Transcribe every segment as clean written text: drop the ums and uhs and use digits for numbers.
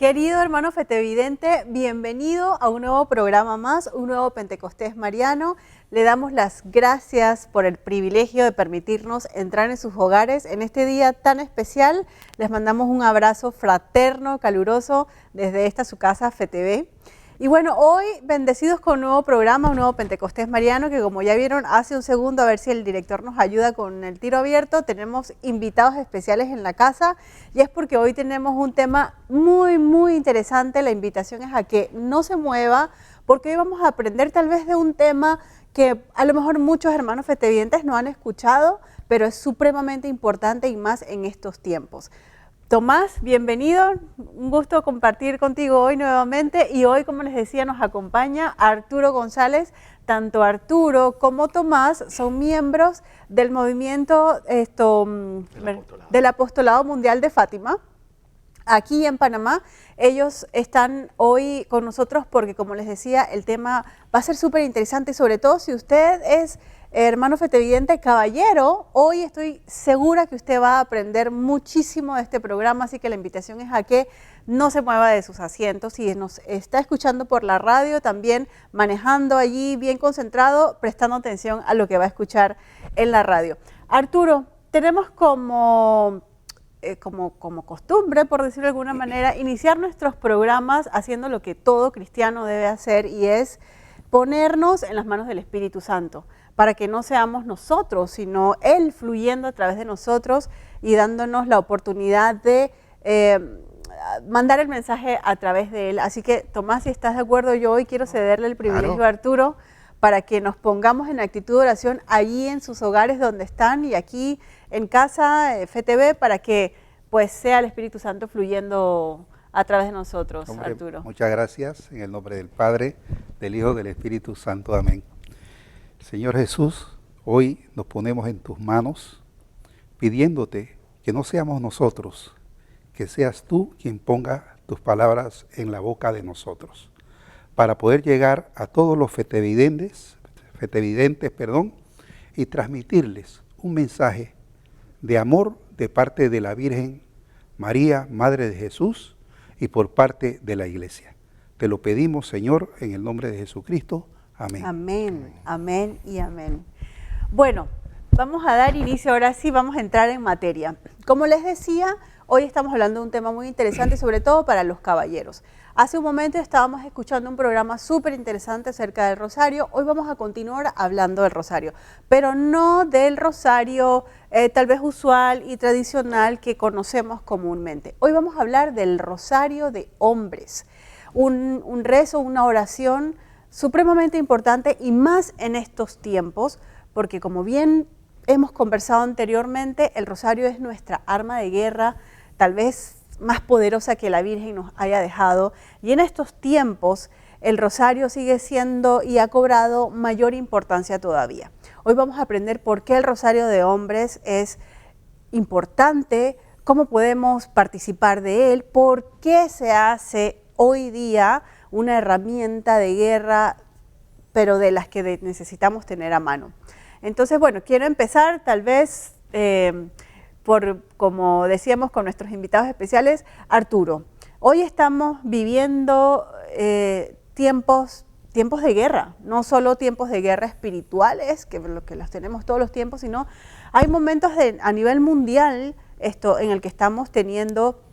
Querido hermano Fetevidente, bienvenido a un nuevo programa más, un nuevo Pentecostés Mariano. Le damos las gracias por el privilegio de permitirnos entrar en sus hogares en este día tan especial. Les mandamos un abrazo fraterno, caluroso desde esta su casa FETV. Y bueno, hoy bendecidos con un nuevo programa, un nuevo Pentecostés Mariano, que como ya vieron hace un segundo, a ver si el director nos ayuda con el tiro abierto, tenemos invitados especiales en la casa y es porque hoy tenemos un tema muy interesante. La invitación es a que no se mueva porque hoy vamos a aprender tal vez de un tema que a lo mejor muchos hermanos fetevientes no han escuchado, pero es supremamente importante y más en estos tiempos. Tomás, bienvenido, un gusto compartir contigo hoy nuevamente y hoy, como les decía, nos acompaña Arturo González. Tanto Arturo como Tomás son miembros del movimiento del Apostolado Mundial de Fátima. Aquí en Panamá, ellos están hoy con nosotros porque, como les decía, el tema va a ser súper interesante, sobre todo si usted es hermano fetevidente caballero. Hoy estoy segura que usted va a aprender muchísimo de este programa, así que la invitación es a que no se mueva de sus asientos. Si nos está escuchando por la radio, también manejando allí bien concentrado, prestando atención a lo que va a escuchar en la radio. Arturo, tenemos como costumbre, por decirlo de alguna manera, iniciar nuestros programas haciendo lo que todo cristiano debe hacer, y es ponernos en las manos del Espíritu Santo, para que no seamos nosotros, sino Él fluyendo a través de nosotros y dándonos la oportunidad de mandar el mensaje a través de Él. Así que, Tomás, si estás de acuerdo, yo hoy quiero cederle el privilegio a Arturo para que nos pongamos en actitud de oración allí en sus hogares donde están y aquí en casa, FETV, para que pues sea el Espíritu Santo fluyendo a través de nosotros. Hombre, Arturo. Muchas gracias, en el nombre del Padre, del Hijo, del Espíritu Santo. Amén. Señor Jesús, hoy nos ponemos en tus manos, pidiéndote que no seamos nosotros, que seas tú quien ponga tus palabras en la boca de nosotros, para poder llegar a todos los fetevidentes, y transmitirles un mensaje de amor de parte de la Virgen María, Madre de Jesús, y por parte de la Iglesia. Te lo pedimos, Señor, en el nombre de Jesucristo. Amén. Amén, amén y amén. Bueno, vamos a dar inicio, ahora sí vamos a entrar en materia. Como les decía, hoy estamos hablando de un tema muy interesante, sobre todo para los caballeros. Hace un momento estábamos escuchando un programa súper interesante acerca del rosario. Hoy vamos a continuar hablando del rosario, pero no del rosario tal vez usual y tradicional que conocemos comúnmente. Hoy vamos a hablar del rosario de hombres, un rezo, una oración supremamente importante y más en estos tiempos, porque como bien hemos conversado anteriormente, el rosario es nuestra arma de guerra, tal vez más poderosa que la Virgen nos haya dejado, y en estos tiempos el rosario sigue siendo y ha cobrado mayor importancia todavía. Hoy vamos a aprender por qué el rosario de hombres es importante, cómo podemos participar de él, por qué se hace hoy día una herramienta de guerra, pero de las que necesitamos tener a mano. Entonces, bueno, quiero empezar tal vez como decíamos, con nuestros invitados especiales. Arturo, hoy estamos viviendo tiempos de guerra, no solo tiempos de guerra espirituales, que los tenemos todos los tiempos, sino hay momentos a nivel mundial en el que estamos teniendo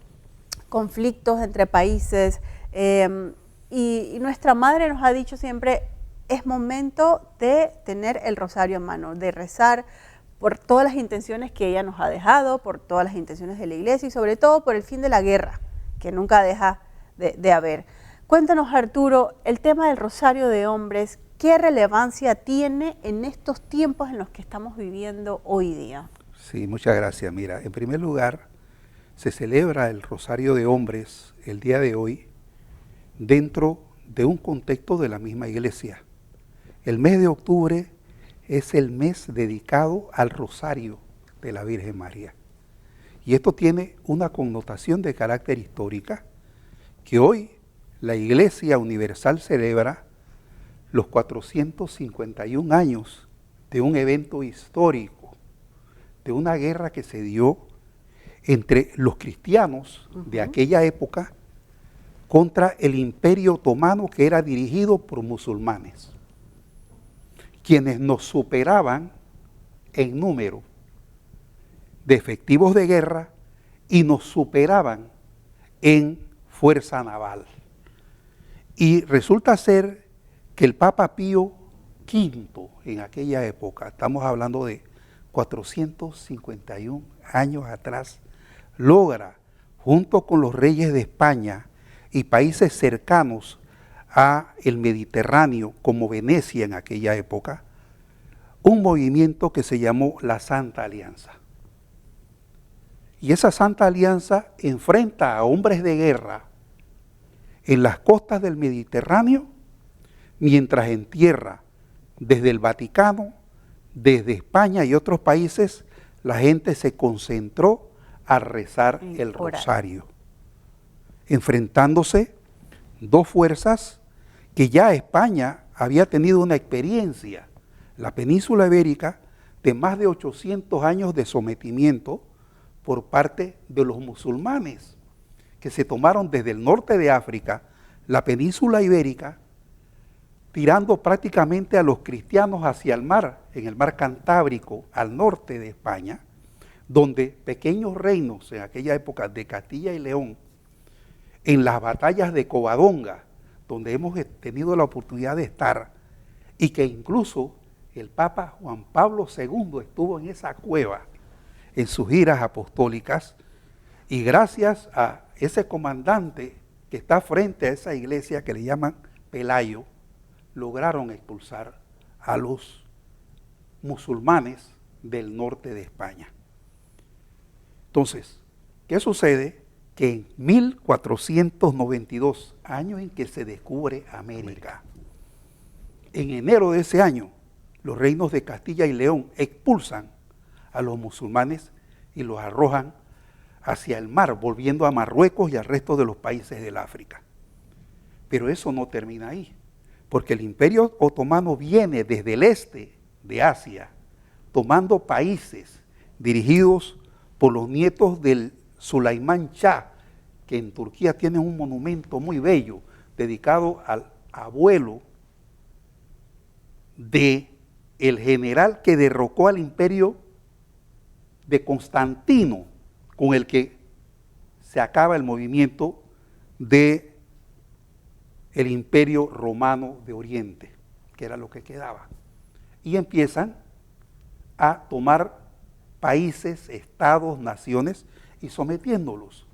conflictos entre países, y nuestra madre nos ha dicho siempre, es momento de tener el rosario en mano, de rezar por todas las intenciones que ella nos ha dejado, por todas las intenciones de la Iglesia y sobre todo por el fin de la guerra, que nunca deja de haber. Cuéntanos, Arturo, el tema del rosario de hombres, ¿qué relevancia tiene en estos tiempos en los que estamos viviendo hoy día? Sí, muchas gracias. Mira, en primer lugar, se celebra el rosario de hombres el día de hoy dentro de un contexto de la misma Iglesia. El mes de octubre es el mes dedicado al rosario de la Virgen María. Y esto tiene una connotación de carácter histórica, que hoy la Iglesia Universal celebra los 451 años de un evento histórico, de una guerra que se dio entre los cristianos de aquella época contra el Imperio Otomano, que era dirigido por musulmanes, quienes nos superaban en número de efectivos de guerra y nos superaban en fuerza naval. Y resulta ser que el Papa Pío V en aquella época, estamos hablando de 451 años atrás, logra, junto con los reyes de España y países cercanos a el Mediterráneo, como Venecia en aquella época, un movimiento que se llamó la Santa Alianza. Y esa Santa Alianza enfrenta a hombres de guerra en las costas del Mediterráneo, mientras en tierra, desde el Vaticano, desde España y otros países, la gente se concentró a rezar el rosario, enfrentándose dos fuerzas que ya España había tenido una experiencia, la península ibérica, de más de 800 años de sometimiento por parte de los musulmanes, que se tomaron desde el norte de África, la península ibérica, tirando prácticamente a los cristianos hacia el mar, en el mar Cantábrico, al norte de España, donde pequeños reinos en aquella época de Castilla y León, en las batallas de Covadonga, donde hemos tenido la oportunidad de estar, y que incluso el Papa Juan Pablo II estuvo en esa cueva en sus giras apostólicas, y gracias a ese comandante que está frente a esa iglesia que le llaman Pelayo, lograron expulsar a los musulmanes del norte de España. Entonces, ¿qué sucede? Que en 1492, año en que se descubre América, en enero de ese año, los reinos de Castilla y León expulsan a los musulmanes y los arrojan hacia el mar, volviendo a Marruecos y al resto de los países del África. Pero eso no termina ahí, porque el Imperio Otomano viene desde el este de Asia, tomando países dirigidos por los nietos del Sulaimán Shah, que en Turquía tienen un monumento muy bello dedicado al abuelo de el general que derrocó al imperio de Constantino, con el que se acaba el movimiento de el imperio romano de Oriente, que era lo que quedaba. Y empiezan a tomar países, estados, naciones y sometiéndolos.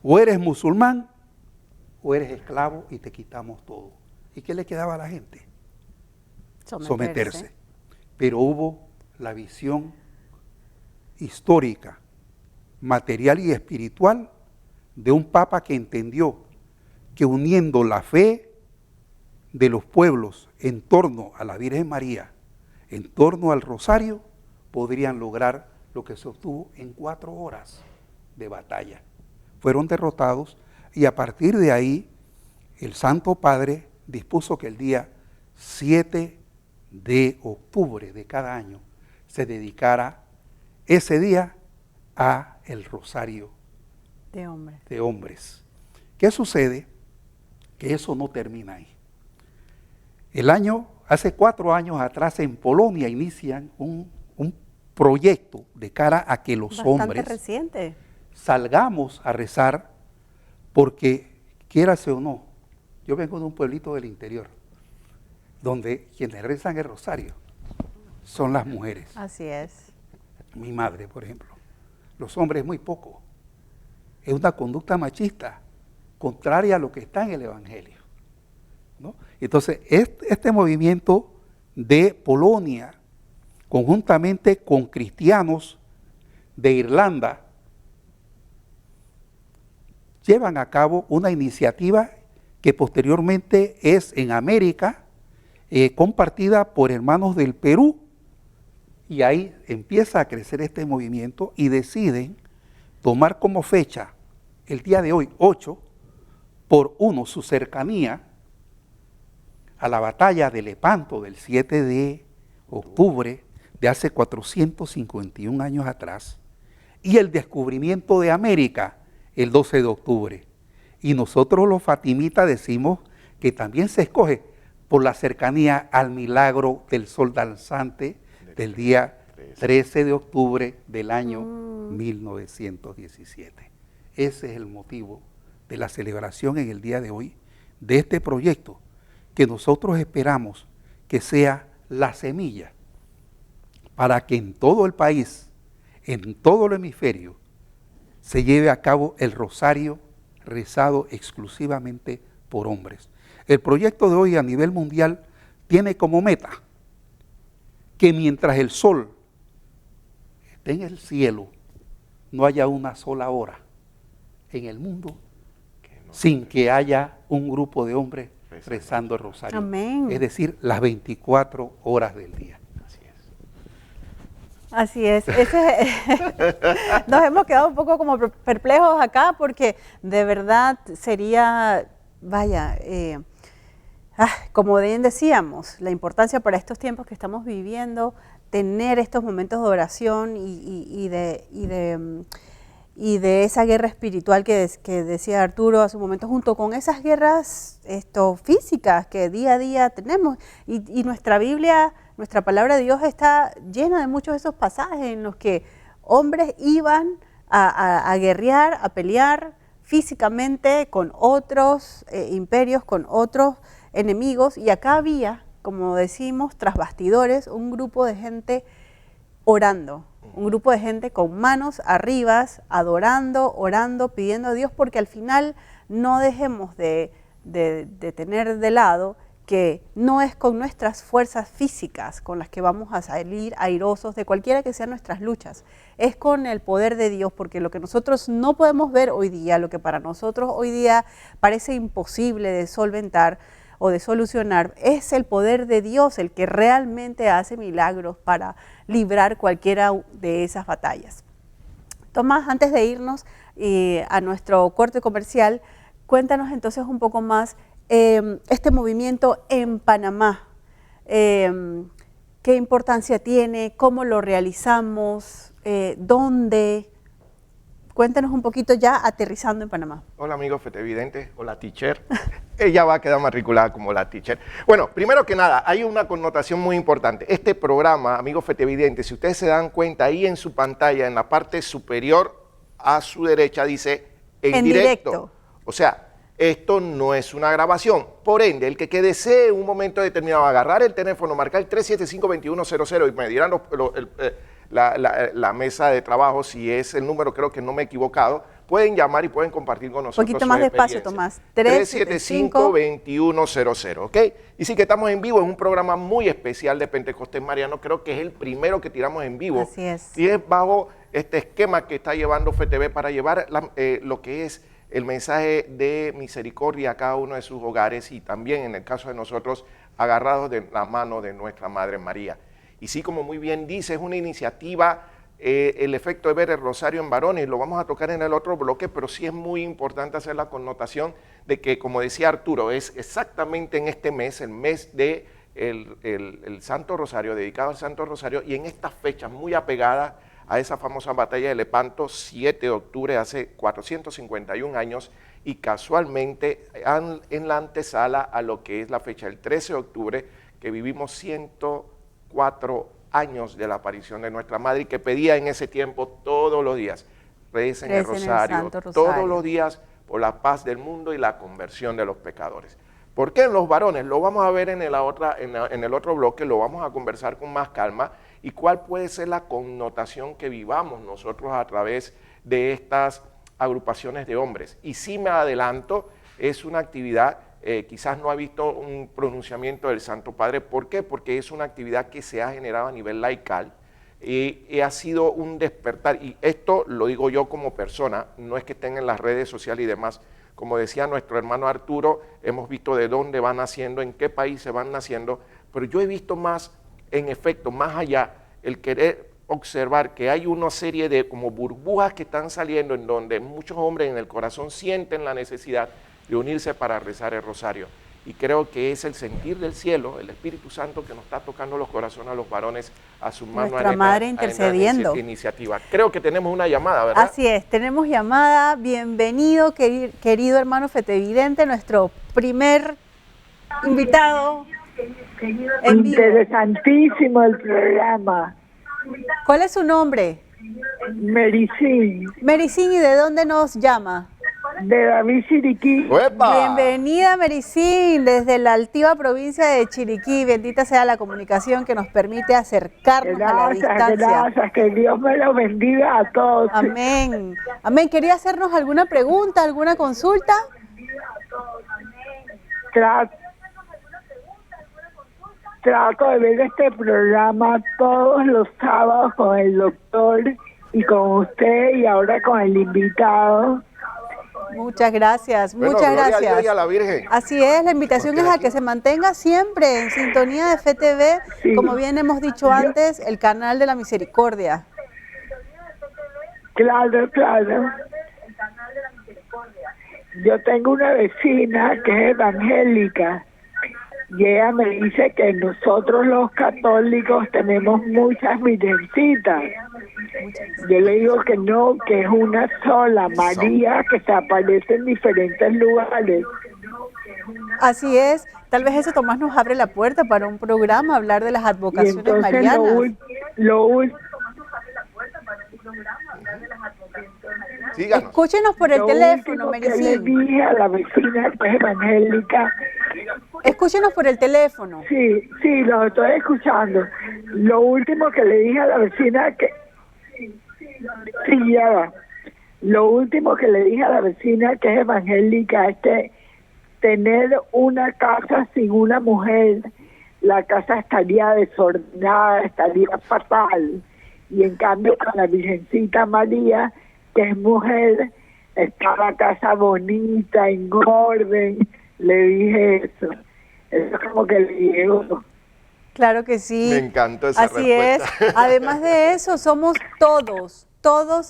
O eres musulmán o eres esclavo y te quitamos todo. ¿Y qué le quedaba a la gente? Someterse. Pero hubo la visión histórica, material y espiritual de un papa que entendió que uniendo la fe de los pueblos en torno a la Virgen María, en torno al rosario, podrían lograr lo que se obtuvo en 4 horas de batalla. Fueron derrotados y a partir de ahí el Santo Padre dispuso que el día 7 de octubre de cada año se dedicara ese día a el rosario de hombres. ¿Qué sucede? Que eso no termina ahí. Hace 4 años atrás en Polonia inician un proyecto de cara a que los hombres reciente. Salgamos a rezar, porque quiérase o no, yo vengo de un pueblito del interior, donde quienes rezan el rosario son las mujeres. Así es. Mi madre, por ejemplo. Los hombres muy poco. Es una conducta machista, contraria a lo que está en el Evangelio, ¿no? Entonces, este movimiento de Polonia, conjuntamente con cristianos de Irlanda, llevan a cabo una iniciativa que posteriormente es en América, compartida por hermanos del Perú, y ahí empieza a crecer este movimiento y deciden tomar como fecha el día de hoy, 8, por uno, su cercanía a la batalla de Lepanto del 7 de octubre de hace 451 años atrás, y el descubrimiento de América el 12 de octubre. Y nosotros los fatimitas decimos que también se escoge por la cercanía al milagro del sol danzante del día 13 de octubre del año 1917. Ese es el motivo de la celebración en el día de hoy de este proyecto que nosotros esperamos que sea la semilla para que en todo el país, en todo el hemisferio, se lleve a cabo el rosario rezado exclusivamente por hombres. El proyecto de hoy a nivel mundial tiene como meta que mientras el sol esté en el cielo, no haya una sola hora en el mundo sin que haya un grupo de hombres rezando el rosario. Amén. Es decir, las 24 horas del día. Así es. Nos hemos quedado un poco como perplejos acá porque de verdad sería, vaya, como bien decíamos, la importancia para estos tiempos que estamos viviendo, tener estos momentos de oración y de esa guerra espiritual que decía Arturo hace un momento, junto con esas guerras físicas que día a día tenemos. Y nuestra Biblia, nuestra palabra de Dios está llena de muchos de esos pasajes en los que hombres iban a guerrear, a pelear físicamente con otros imperios, con otros enemigos. Y acá había, como decimos, tras bastidores, un grupo de gente orando. Un grupo de gente con manos arriba, adorando, orando, pidiendo a Dios, porque al final no dejemos de tener de lado que no es con nuestras fuerzas físicas con las que vamos a salir airosos de cualquiera que sean nuestras luchas, es con el poder de Dios, porque lo que nosotros no podemos ver hoy día, lo que para nosotros hoy día parece imposible de solventar o de solucionar, es el poder de Dios el que realmente hace milagros para librar cualquiera de esas batallas. Tomás, antes de irnos a nuestro corte comercial, cuéntanos entonces un poco más este movimiento en Panamá. ¿Qué importancia tiene? ¿Cómo lo realizamos? ¿Dónde? Cuéntanos un poquito ya aterrizando en Panamá. Hola amigos fetevidentes, hola teacher. Ella va a quedar matriculada como la teacher. Bueno, primero que nada, hay una connotación muy importante. Este programa, amigos fetevidentes, si ustedes se dan cuenta, ahí en su pantalla, en la parte superior a su derecha, dice en directo. O sea, esto no es una grabación. Por ende, el que desee en un momento determinado agarrar el teléfono, marcar el 375-2100 y me dirán la mesa de trabajo, si es el número, creo que no me he equivocado, pueden llamar y pueden compartir con nosotros. Un poquito más despacio, Tomás. 375-2100, ¿ok? Y sí que estamos en vivo, es un programa muy especial de Pentecostés Mariano, creo que es el primero que tiramos en vivo. Así es. Y es bajo este esquema que está llevando FETV para llevar lo que es el mensaje de misericordia a cada uno de sus hogares y también, en el caso de nosotros, agarrados de la mano de nuestra Madre María. Y sí, como muy bien dice, es una iniciativa, el efecto de ver el rosario en varones, lo vamos a tocar en el otro bloque, pero sí es muy importante hacer la connotación de que, como decía Arturo, es exactamente en este mes, el mes de el Santo Rosario, dedicado al Santo Rosario, y en estas fechas muy apegadas a esa famosa batalla de Lepanto, 7 de octubre, hace 451 años, y casualmente en la antesala a lo que es la fecha del 13 de octubre, que vivimos 104 años de la aparición de nuestra Madre, y que pedía en ese tiempo todos los días, recen el rosario, todos los días por la paz del mundo y la conversión de los pecadores. ¿Por qué en los varones? Lo vamos a ver en el otro bloque, lo vamos a conversar con más calma, y cuál puede ser la connotación que vivamos nosotros a través de estas agrupaciones de hombres. Y sí me adelanto, es una actividad, quizás no ha visto un pronunciamiento del Santo Padre. ¿Por qué? Porque es una actividad que se ha generado a nivel laical y ha sido un despertar. Y esto lo digo yo como persona, no es que estén en las redes sociales y demás. Como decía nuestro hermano Arturo, hemos visto de dónde van naciendo, en qué país se van naciendo, pero yo he visto más, en efecto, más allá, el querer observar que hay una serie de como burbujas que están saliendo en donde muchos hombres en el corazón sienten la necesidad de unirse para rezar el rosario. y creo que es el sentir del cielo, el Espíritu Santo que nos está tocando los corazones a los varones a su mano. Nuestra madre intercediendo. Iniciativa. Creo que tenemos una llamada, ¿verdad? Así es, tenemos llamada. Bienvenido, querido hermano Fetevidente, nuestro primer invitado en vivo. Interesantísimo el programa. ¿Cuál es su nombre? Mericín, Mericín, ¿y de dónde nos llama? de David Chiriquí. ¡Uepa! Bienvenida, Mericín, desde la altiva provincia de Chiriquí. Bendita sea la comunicación que nos permite acercarnos a la distancia. Gracias, que Dios me los bendiga a todos. Amén. Amén. ¿Quería hacernos alguna pregunta, alguna consulta? Trato de ver este programa todos los sábados con el doctor y con usted y ahora con el invitado. Muchas gracias, Bueno, muchas gloria a Dios gracias. y a la Virgen. Así es, la invitación es a que se mantenga siempre en sintonía de FTV, Sí. como bien hemos dicho antes, el canal de la misericordia. Claro. Yo tengo una vecina que es evangélica y ella me dice que nosotros los católicos tenemos muchas virgencitas. Yo le digo que no, que es una sola, María, que se aparece en diferentes lugares. Así es, tal vez eso, Tomás, nos abre la puerta para un programa, hablar de las Y advocaciones entonces marianas. Síganos. Escúchenos por el lo teléfono, último que le Mericín. dije a la vecina que es evangélica, Escúchenos por el teléfono. sí, lo estoy escuchando. Lo último que le dije a la vecina que... Sí, ya va. Lo último que le dije a la vecina que es evangélica es que tener una casa sin una mujer, la casa estaría desordenada, estaría fatal. Y en cambio con la Virgencita María, que es mujer, está la casa bonita, en orden. Le dije eso. Eso es como que le digo. Claro que sí. Me encantó esa Así respuesta. es. Además de eso, somos todos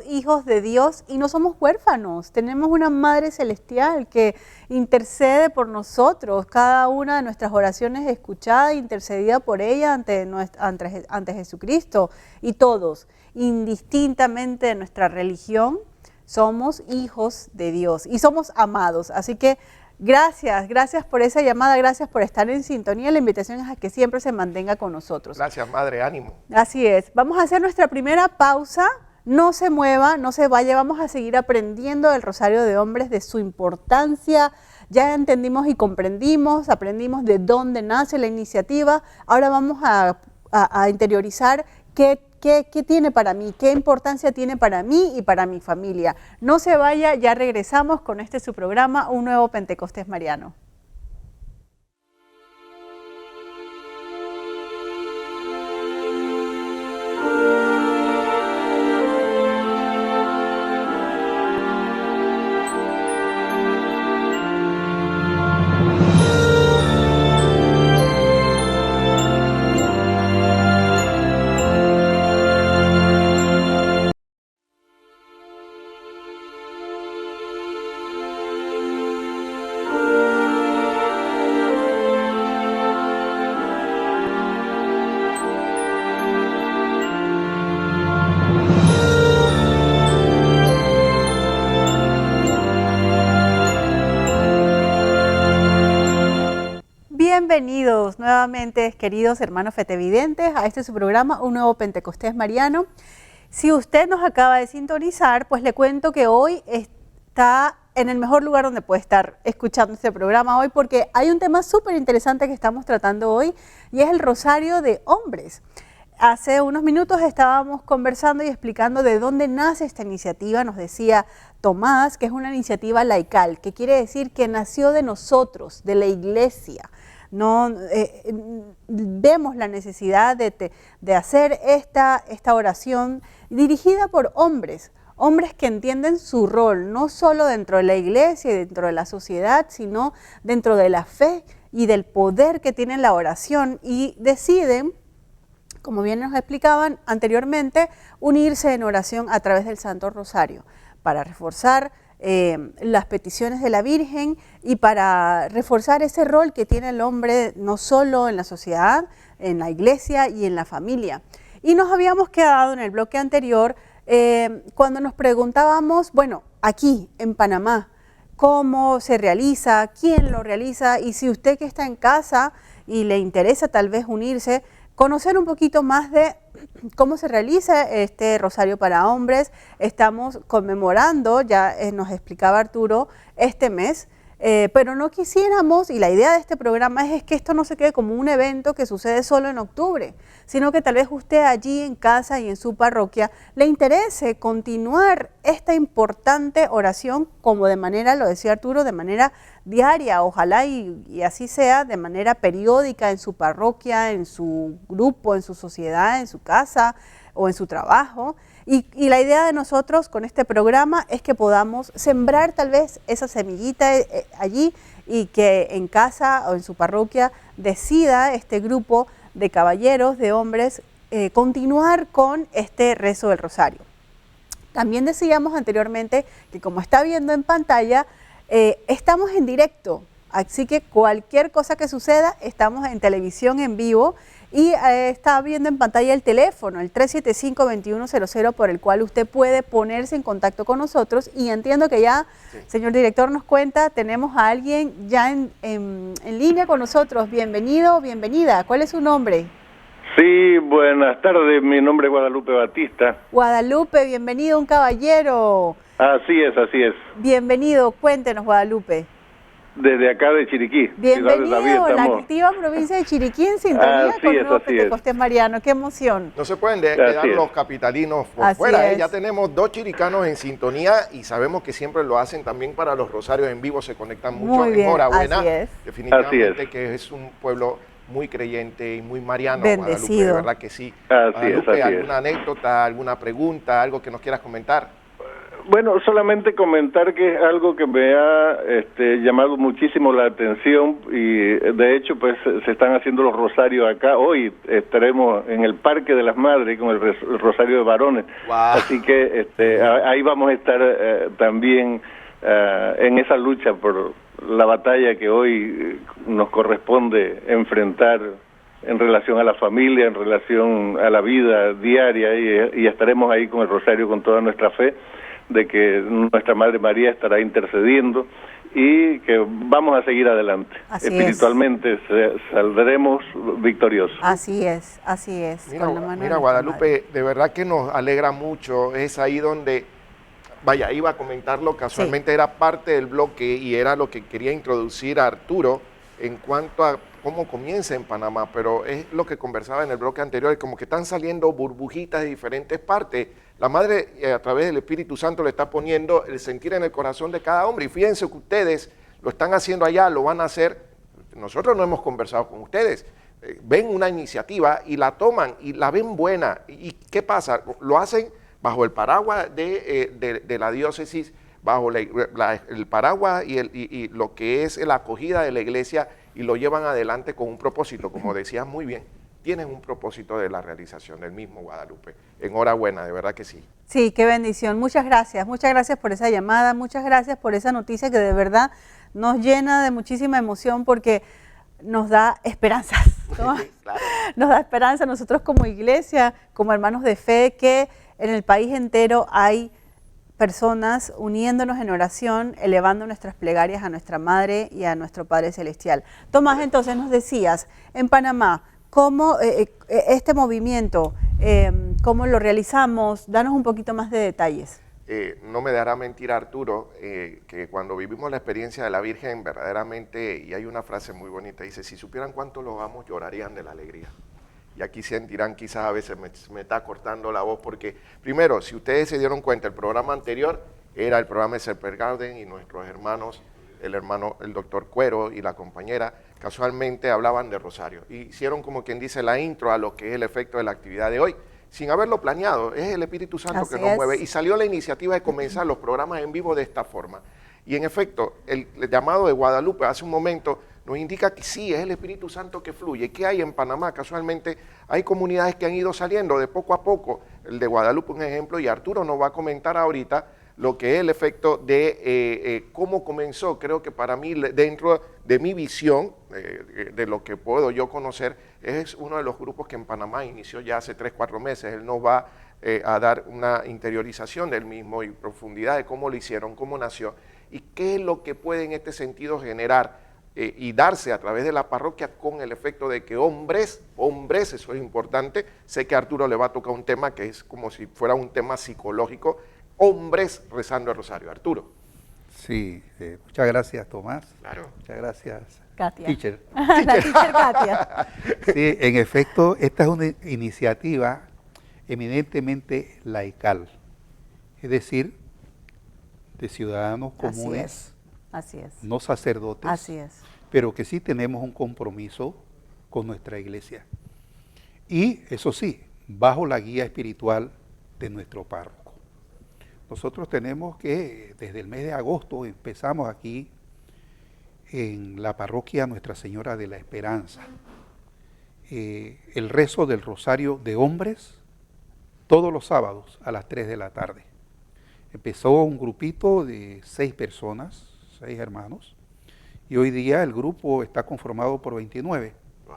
hijos de Dios y no somos huérfanos. Tenemos una Madre Celestial que intercede por nosotros. Cada una de nuestras oraciones es escuchada e intercedida por ella ante Jesucristo. Y todos, indistintamente de nuestra religión, somos hijos de Dios y somos amados. Así que gracias por esa llamada, gracias por estar en sintonía. La invitación es a que siempre se mantenga con nosotros. Gracias, Madre, ánimo. Así es. Vamos a hacer nuestra primera pausa. No se mueva, no se vaya. Vamos a seguir aprendiendo del Rosario de Hombres, de su importancia. Ya entendimos y aprendimos de dónde nace la iniciativa. Ahora vamos a interiorizar qué tiene para mí, qué importancia tiene para mí y para mi familia. No se vaya, ya regresamos con su programa, Un Nuevo Pentecostés Mariano. Bienvenidos nuevamente, queridos hermanos fetevidentes, a su programa, Un Nuevo Pentecostés Mariano. Si usted nos acaba de sintonizar, pues le cuento que hoy está en el mejor lugar donde puede estar escuchando este programa hoy, porque hay un tema súper interesante que estamos tratando hoy, y es el Rosario de Hombres. Hace unos minutos estábamos conversando y explicando de dónde nace esta iniciativa. Nos decía Tomás que es una iniciativa laical, que quiere decir que nació de nosotros, de la iglesia. No vemos la necesidad de hacer esta oración dirigida por hombres que entienden su rol, no solo dentro de la iglesia y dentro de la sociedad, sino dentro de la fe y del poder que tiene la oración, y deciden, como bien nos explicaban anteriormente, unirse en oración a través del Santo Rosario para reforzar las peticiones de la Virgen y para reforzar ese rol que tiene el hombre no solo en la sociedad, en la iglesia y en la familia. Y nos habíamos quedado en el bloque anterior cuando nos preguntábamos, bueno, aquí en Panamá, ¿cómo se realiza? ¿Quién lo realiza? Y si usted que está en casa y le interesa tal vez unirse, conocer un poquito más de cómo se realiza este Rosario para Hombres. Estamos conmemorando, ya nos explicaba Arturo, este mes, pero no quisiéramos, y la idea de este programa es que esto no se quede como un evento que sucede solo en octubre, sino que tal vez usted allí en casa y en su parroquia le interese continuar esta importante oración como de manera, lo decía Arturo, de manera diaria, ojalá y así sea, de manera periódica en su parroquia, en su grupo, en su sociedad, en su casa o en su trabajo. Y la idea de nosotros con este programa es que podamos sembrar tal vez esa semillita allí y que en casa o en su parroquia decida este grupo de caballeros, de hombres, continuar con este rezo del rosario. También decíamos anteriormente que como está viendo en pantalla, estamos en directo, así que cualquier cosa que suceda, estamos en televisión en vivo y está viendo en pantalla el teléfono, el 375-2100, por el cual usted puede ponerse en contacto con nosotros. Y entiendo que ya, señor director, nos cuenta, tenemos a alguien ya en línea con nosotros. Bienvenido, bienvenida. ¿Cuál es su nombre? Sí, buenas tardes. Mi nombre es Guadalupe Batista. Guadalupe, bienvenido, un caballero. Así es, así es. Bienvenido, cuéntenos, Guadalupe. Desde acá de Chiriquí. Bienvenido a la activa provincia de Chiriquí en sintonía con el nuevo Pentecostés Mariano. ¡Qué emoción! No se pueden quedar los capitalinos por fuera. Ya tenemos 2 chiricanos en sintonía y sabemos que siempre lo hacen también para los rosarios en vivo. Se conectan mucho. Muy bien, enhorabuena. así es. Definitivamente que es un pueblo muy creyente y muy mariano. Bendecido. Guadalupe, de verdad que sí. Guadalupe, ¿alguna anécdota, alguna pregunta, algo que nos quieras comentar? Bueno, solamente comentar que es algo que me ha llamado muchísimo la atención y de hecho pues se están haciendo los rosarios acá. Hoy estaremos en el Parque de las Madres con el Rosario de Varones. Wow. Así que ahí vamos a estar también en esa lucha por la batalla que hoy nos corresponde enfrentar en relación a la familia, en relación a la vida diaria y estaremos ahí con el rosario con toda nuestra fe de que nuestra Madre María estará intercediendo y que vamos a seguir adelante. Así espiritualmente saldremos victoriosos. Así es, así es. Mira Guadalupe, de verdad que nos alegra mucho, es ahí donde, vaya, iba a comentarlo, casualmente era parte del bloque y era lo que quería introducir a Arturo en cuanto a cómo comienza en Panamá, pero es lo que conversaba en el bloque anterior, como que están saliendo burbujitas de diferentes partes. La Madre, a través del Espíritu Santo, le está poniendo el sentir en el corazón de cada hombre. Y fíjense que ustedes lo están haciendo allá, lo van a hacer. Nosotros no hemos conversado con ustedes. Ven una iniciativa y la toman y la ven buena. ¿Y qué pasa? Lo hacen bajo el paraguas de la diócesis, bajo el paraguas y lo que es la acogida de la iglesia, y lo llevan adelante con un propósito, como decías muy bien. Tienen un propósito de la realización del mismo, Guadalupe. Enhorabuena, de verdad que sí. Sí, qué bendición. Muchas gracias por esa llamada, muchas gracias por esa noticia que de verdad nos llena de muchísima emoción porque nos da esperanzas, ¿no? Claro. Nos da esperanza a nosotros como iglesia, como hermanos de fe, que en el país entero hay personas uniéndonos en oración, elevando nuestras plegarias a nuestra Madre y a nuestro Padre Celestial. Tomás, entonces nos decías, en Panamá, ¿cómo este movimiento, cómo lo realizamos? Danos un poquito más de detalles. No me dejará mentir Arturo, que cuando vivimos la experiencia de la Virgen, verdaderamente, y hay una frase muy bonita, dice, si supieran cuánto los amos, llorarían de la alegría. Y aquí sentirán, quizás a veces me está cortando la voz, porque primero, si ustedes se dieron cuenta, el programa anterior era el programa de Serper Garden y nuestros hermanos, el doctor Cuero y la compañera, casualmente hablaban de Rosario. Y hicieron como quien dice la intro a lo que es el efecto de la actividad de hoy, sin haberlo planeado. Es el Espíritu Santo que nos mueve. Y salió la iniciativa de comenzar los programas en vivo de esta forma. Y en efecto, el llamado de Guadalupe hace un momento nos indica que sí, es el Espíritu Santo que fluye. ¿Qué hay en Panamá? Casualmente hay comunidades que han ido saliendo de poco a poco. El de Guadalupe, un ejemplo, y Arturo nos va a comentar ahorita lo que es el efecto de cómo comenzó. Creo que para mí, dentro de mi visión, de lo que puedo yo conocer, es uno de los grupos que en Panamá inició ya hace 3, 4 meses. Él nos va a dar una interiorización del mismo y profundidad de cómo lo hicieron, cómo nació y qué es lo que puede en este sentido generar y darse a través de la parroquia con el efecto de que hombres, eso es importante. Sé que a Arturo le va a tocar un tema que es como si fuera un tema psicológico, hombres rezando el rosario. Arturo. Sí, muchas gracias, Tomás. Claro. Muchas gracias, Katia. teacher. La teacher Katia. Sí, en efecto, esta es una iniciativa eminentemente laical, es decir, de ciudadanos comunes, Así es. no sacerdotes, Así es. pero que sí tenemos un compromiso con nuestra iglesia. Y eso sí, bajo la guía espiritual de nuestro párroco. Nosotros tenemos que, desde el mes de agosto, empezamos aquí en la parroquia Nuestra Señora de la Esperanza, el rezo del rosario de hombres todos los sábados a las 3 de la tarde. Empezó un grupito de 6 personas, 6 hermanos, y hoy día el grupo está conformado por 29,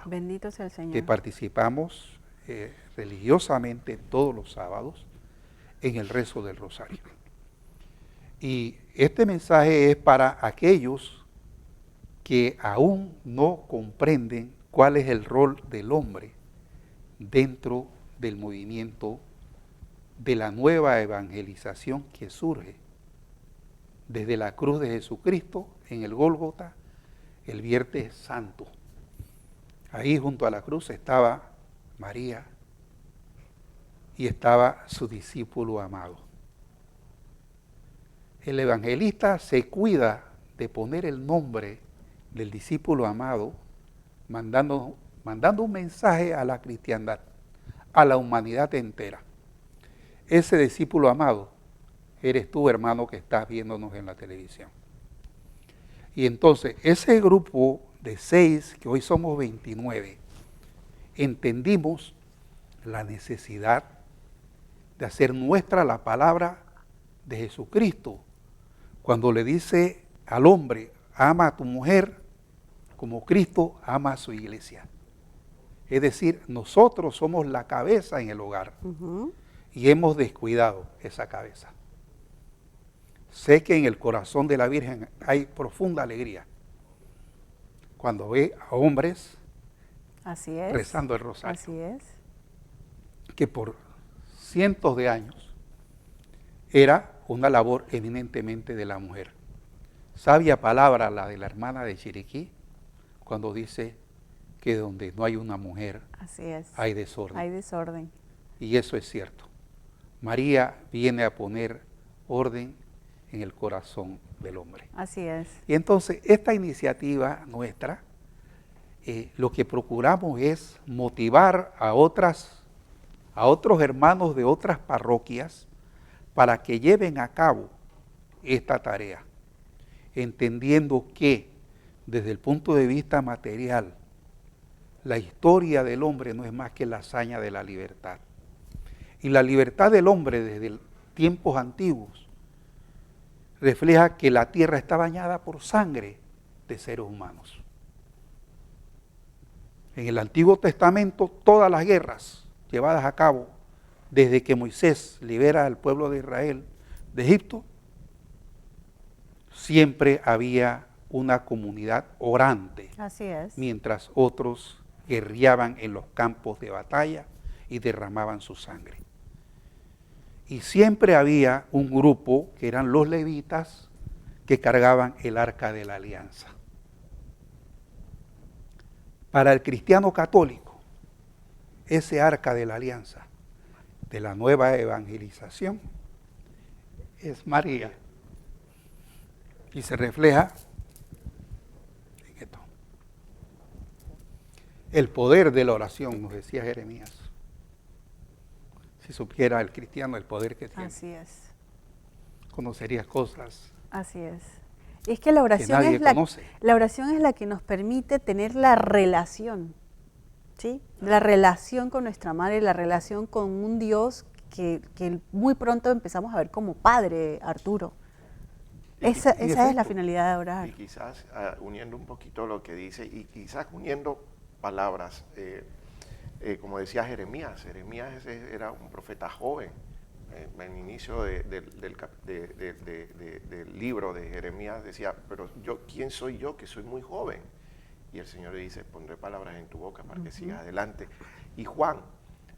Bendito sea el Señor. que participamos religiosamente todos los sábados en el rezo del rosario. Y este mensaje es para aquellos que aún no comprenden cuál es el rol del hombre dentro del movimiento de la nueva evangelización que surge desde la cruz de Jesucristo en el Gólgota el Viernes Santo. Ahí junto a la cruz estaba María y estaba su discípulo amado. El evangelista se cuida de poner el nombre del discípulo amado, mandando un mensaje a la cristiandad, a la humanidad entera. Ese discípulo amado eres tú, hermano, que estás viéndonos en la televisión. Y entonces, ese grupo de 6, que hoy somos 29, entendimos la necesidad de hacer nuestra la palabra de Jesucristo, cuando le dice al hombre, ama a tu mujer como Cristo ama a su iglesia. Es decir, nosotros somos la cabeza en el hogar y hemos descuidado esa cabeza. Sé que en el corazón de la Virgen hay profunda alegría cuando ve a hombres Así es. rezando el rosario. Así es. Que por cientos de años era una labor eminentemente de la mujer. Sabia palabra la de la hermana de Chiriquí cuando dice que donde no hay una mujer Así es. hay desorden. Hay desorden. Y eso es cierto. María viene a poner orden en el corazón del hombre. Así es. Y entonces esta iniciativa nuestra, lo que procuramos es motivar a otros hermanos de otras parroquias para que lleven a cabo esta tarea, entendiendo que desde el punto de vista material, la historia del hombre no es más que la hazaña de la libertad. Y la libertad del hombre desde tiempos antiguos refleja que la tierra está bañada por sangre de seres humanos. En el Antiguo Testamento, todas las guerras llevadas a cabo desde que Moisés libera al pueblo de Israel de Egipto, siempre había una comunidad orante. Así es. Mientras otros guerreaban en los campos de batalla y derramaban su sangre. Y siempre había un grupo, que eran los levitas, que cargaban el arca de la alianza. Para el cristiano católico, ese arca de la alianza, de la nueva evangelización, es María. Y se refleja en esto. El poder de la oración, nos decía Jeremías. Si supiera el cristiano el poder que tiene. Así es. Conocería cosas. Así es. Es que la oración nadie es la conoce. que nos permite tener la relación, ¿sí? La relación con nuestra madre, la relación con un Dios que muy pronto empezamos a ver como padre, Arturo. Esa es la finalidad de orar. Y quizás uniendo un poquito lo que dice, y quizás uniendo palabras, como decía Jeremías era un profeta joven. En el inicio del libro de Jeremías decía, pero ¿quién soy yo que soy muy joven? Y el Señor le dice, pondré palabras en tu boca para que sigas adelante. Y Juan,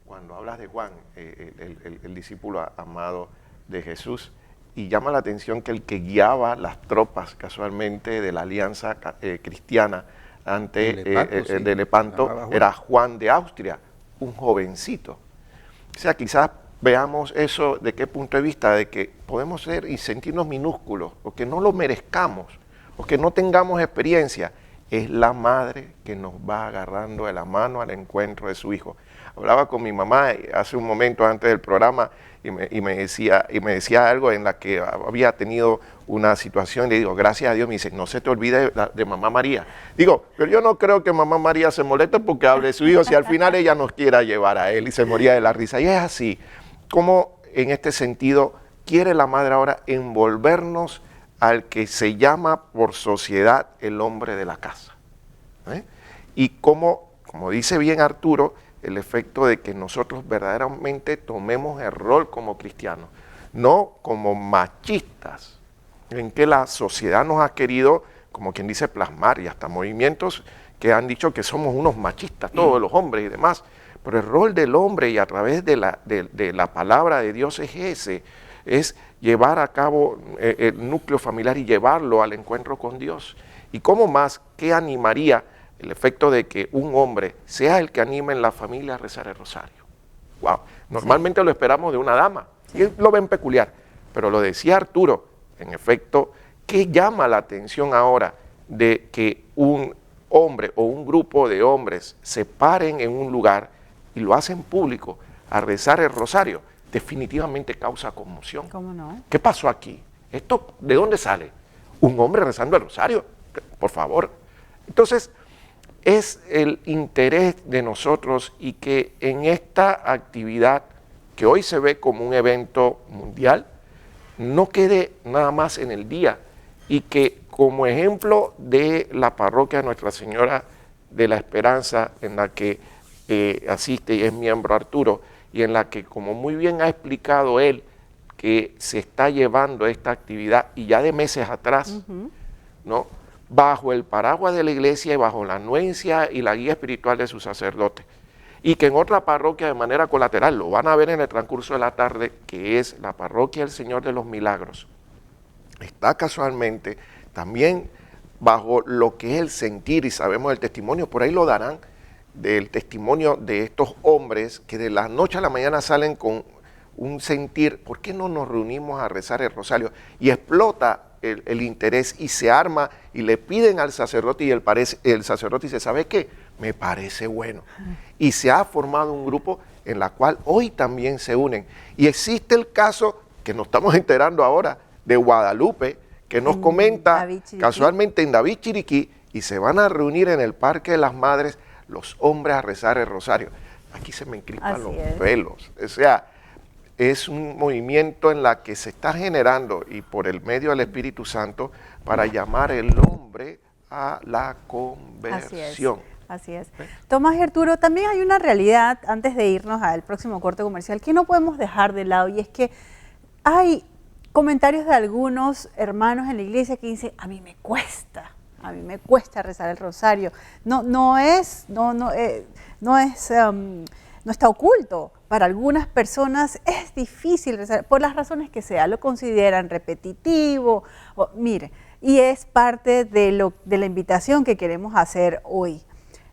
cuando hablas de Juan, el discípulo amado de Jesús, y llama la atención que el que guiaba las tropas casualmente de la alianza cristiana ante de Lepanto era Juan de Austria, un jovencito. O sea, quizás veamos eso de qué punto de vista, de que podemos ser y sentirnos minúsculos, o que no lo merezcamos, o que no tengamos experiencia. Es la madre que nos va agarrando de la mano al encuentro de su hijo. Hablaba con mi mamá hace un momento antes del programa y me decía algo en la que había tenido una situación. Le digo, gracias a Dios. Me dice, no se te olvide de mamá María. Digo, pero yo no creo que mamá María se moleste porque hable de su hijo, si al final ella nos quiera llevar a él, y se moría de la risa. Y es así, como en este sentido quiere la madre ahora envolvernos al que se llama por sociedad el hombre de la casa. Y como dice bien Arturo, el efecto de que nosotros verdaderamente tomemos el rol como cristianos, no como machistas, en que la sociedad nos ha querido, como quien dice, plasmar, y hasta movimientos que han dicho que somos unos machistas, todos los hombres y demás. Pero el rol del hombre, y a través de la palabra de Dios, es ese, es llevar a cabo el núcleo familiar y llevarlo al encuentro con Dios. ¿Y cómo más, qué animaría el efecto de que un hombre sea el que anime en la familia a rezar el rosario? Wow. Normalmente lo esperamos de una dama, y lo ven peculiar, pero lo decía Arturo, en efecto, ¿qué llama la atención ahora de que un hombre o un grupo de hombres se paren en un lugar y lo hacen público a rezar el rosario? Definitivamente causa conmoción. ¿Cómo no? ¿Qué pasó aquí? ¿Esto de dónde sale? ¿Un hombre rezando el rosario? Por favor. Entonces, es el interés de nosotros, y que en esta actividad que hoy se ve como un evento mundial, no quede nada más en el día, y que como ejemplo de la parroquia de Nuestra Señora de la Esperanza, en la que asiste y es miembro Arturo, y en la que, como muy bien ha explicado él, que se está llevando esta actividad, y ya de meses atrás, ¿no?, bajo el paraguas de la iglesia y bajo la anuencia y la guía espiritual de sus sacerdotes, y que en otra parroquia de manera colateral, lo van a ver en el transcurso de la tarde, que es la parroquia del Señor de los Milagros, está casualmente también bajo lo que es el sentir, y sabemos el testimonio, por ahí lo darán, del testimonio de estos hombres que de la noche a la mañana salen con un sentir, ¿por qué no nos reunimos a rezar el rosario? Y explota el interés, y se arma, y le piden al sacerdote, y el sacerdote dice, ¿sabe qué? Me parece bueno. Y se ha formado un grupo en la cual hoy también se unen. Y existe el caso, que nos estamos enterando ahora, de Guadalupe, que nos comenta casualmente en David Chiriquí, y se van a reunir en el Parque de las Madres los hombres a rezar el rosario. Aquí se me encrispan los pelos. O sea, es un movimiento en la que se está generando, y por el medio del Espíritu Santo, para llamar el hombre a la conversión. Así es. Tomás y Arturo, también hay una realidad, antes de irnos al próximo corte comercial, que no podemos dejar de lado, y es que hay comentarios de algunos hermanos en la iglesia que dicen, a mí me cuesta rezar el rosario. No está oculto. Para algunas personas es difícil rezar, por las razones que sea, lo consideran repetitivo. Mire, y es parte de la invitación que queremos hacer hoy.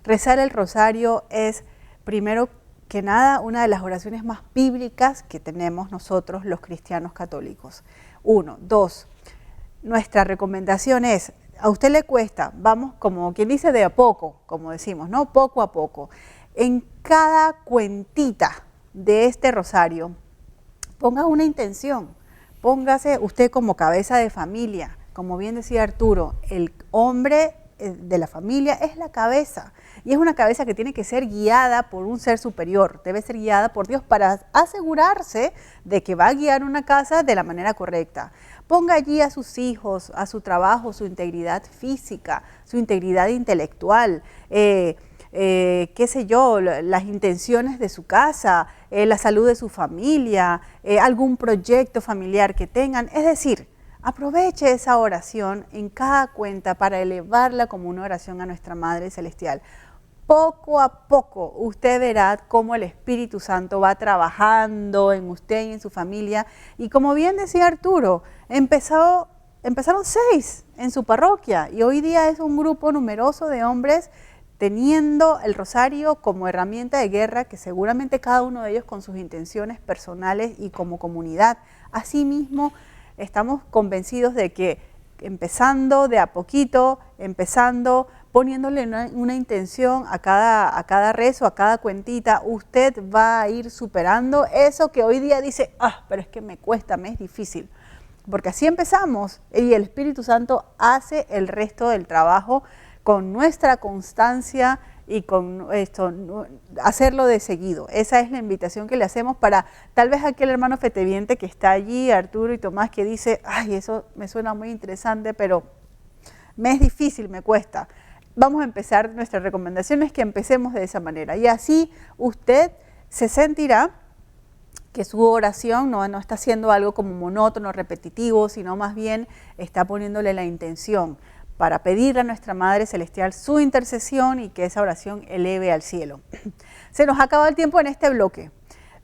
Rezar el rosario es, primero que nada, una de las oraciones más bíblicas que tenemos nosotros los cristianos católicos. 1. 2. Nuestra recomendación es, a usted le cuesta, vamos como quien dice de a poco, como decimos, ¿no? Poco a poco. En cada cuentita de este rosario, ponga una intención, póngase usted como cabeza de familia, como bien decía Arturo, el hombre de la familia es la cabeza. Y es una cabeza que tiene que ser guiada por un ser superior, debe ser guiada por Dios para asegurarse de que va a guiar una casa de la manera correcta. Ponga allí a sus hijos, a su trabajo, su integridad física, su integridad intelectual, qué sé yo, las intenciones de su casa, la salud de su familia, algún proyecto familiar que tengan. Es decir, aproveche esa oración en cada cuenta para elevarla como una oración a nuestra Madre Celestial. Poco a poco usted verá cómo el Espíritu Santo va trabajando en usted y en su familia. Y como bien decía Arturo, empezaron 6 en su parroquia y hoy día es un grupo numeroso de hombres teniendo el rosario como herramienta de guerra, que seguramente cada uno de ellos con sus intenciones personales y como comunidad. Asimismo, estamos convencidos de que empezando de a poquito, poniéndole una intención a cada rezo, a cada cuentita, usted va a ir superando eso que hoy día dice, pero es que me cuesta, me es difícil. Porque así empezamos y el Espíritu Santo hace el resto del trabajo con nuestra constancia y con esto, hacerlo de seguido. Esa es la invitación que le hacemos para tal vez aquel hermano feteviente que está allí, Arturo y Tomás, que dice, ay, eso me suena muy interesante, pero me es difícil, me cuesta. Vamos a empezar, nuestra recomendación es que empecemos de esa manera y así usted se sentirá que su oración no está haciendo algo como monótono, repetitivo, sino más bien está poniéndole la intención para pedirle a nuestra Madre Celestial su intercesión y que esa oración eleve al cielo. Se nos ha acabado el tiempo en este bloque,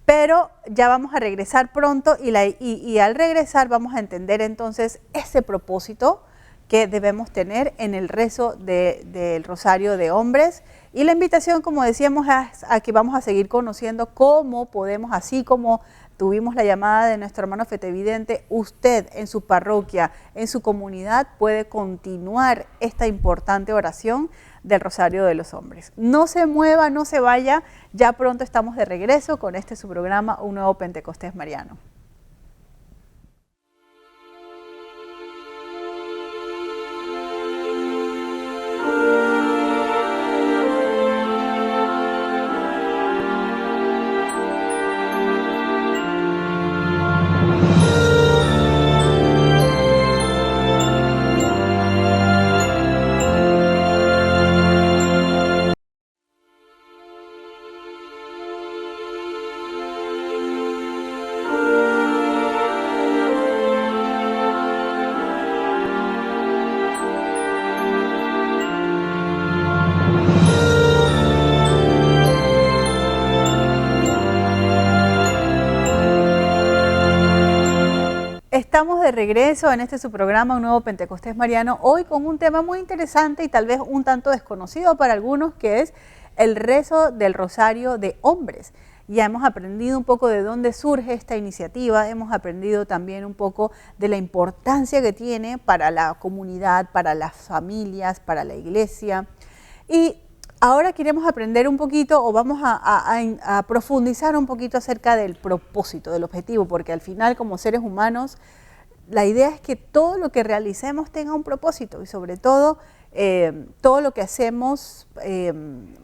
pero ya vamos a regresar pronto y al regresar vamos a entender entonces ese propósito que debemos tener en el rezo del Rosario de Hombres. Y la invitación, como decíamos, es a que vamos a seguir conociendo cómo podemos, así como tuvimos la llamada de nuestro hermano fetevidente, usted en su parroquia, en su comunidad, puede continuar esta importante oración del Rosario de los Hombres. No se mueva, no se vaya, ya pronto estamos de regreso con su programa, Un Nuevo Pentecostés Mariano. Estamos de regreso en su programa Un Nuevo Pentecostés Mariano, hoy con un tema muy interesante y tal vez un tanto desconocido para algunos, que es el rezo del Rosario de Hombres. Ya hemos aprendido un poco de dónde surge esta iniciativa, hemos aprendido también un poco de la importancia que tiene para la comunidad, para las familias, para la iglesia. Y ahora queremos aprender un poquito, o vamos a profundizar un poquito acerca del propósito, del objetivo, porque al final, como seres humanos, la idea es que todo lo que realicemos tenga un propósito y sobre todo lo que hacemos en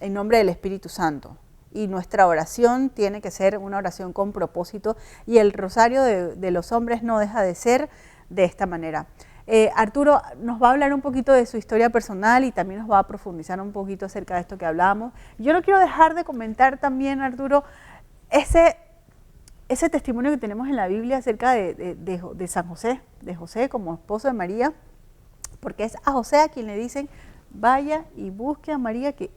nombre del Espíritu Santo. Y nuestra oración tiene que ser una oración con propósito y el Rosario de los Hombres no deja de ser de esta manera. Arturo nos va a hablar un poquito de su historia personal y también nos va a profundizar un poquito acerca de esto que hablábamos. Yo no quiero dejar de comentar también, Arturo, ese testimonio que tenemos en la Biblia acerca de San José, de José como esposo de María, porque es a José a quien le dicen, vaya y busque a María, que